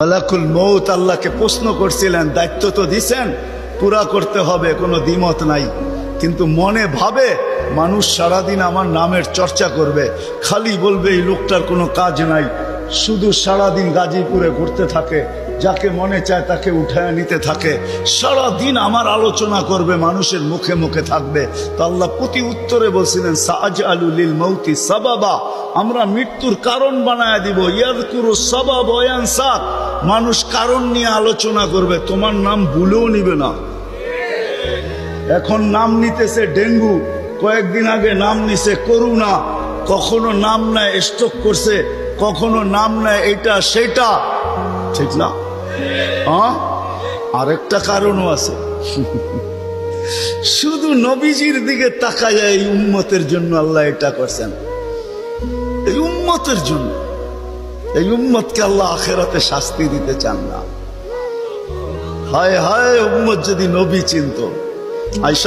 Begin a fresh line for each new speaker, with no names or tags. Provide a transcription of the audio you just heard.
মালাকুল মউত আল্লাহকে প্রশ্ন করছিলেন, দায়িত্ব তো দিছেন, পুরা করতে হবে, কোনো দ্বিমত নাই। কিন্তু মনে ভাবে মানুষ সারাদিন আমার নামের চর্চা করবে, খালি বলবে এই লোকটার কোনো কাজ নাই, শুধু সারাদিন গাজীপুরে ঘুরতে থাকে, যাকে মনে চায় তাকে উঠায় নিতে থাকে, সারাদিন আমার আলোচনা করবে, মানুষের মুখে মুখে থাকবে। তো আল্লাহ প্রতি উত্তরে বলছিলেন, সাআজআলু লিল মাউতি সাবাবা, আমরা মৃত্যুর কারণ বানায় দিব। ইয়াযকুরু সাবাব ওয়া ইয়ানসা, মানুষ কারণ নিয়ে আলোচনা করবে, তোমার নাম ভুলেও নিবে না। এখন নাম নিতেছে ডেঙ্গু, কয়েকদিন আগে নাম নিছে করোনা, কখনো নাম নেয় স্ট্রোক করছে, কখনো নাম নেয় এটা সেটা, ঠিক না? হ্যাঁ, আরেকটা কারণও আছে। শুধু নবীজির দিকে তাকায়, এই উম্মতের জন্য আল্লাহ এটা করছেন, এই উম্মতের জন্য। এই উম্মতকে আল্লাহ আখিরাতে শাস্তি দিতে চান না। হায় হায়, উম্মত যদি নবী চিনত। আয়েশা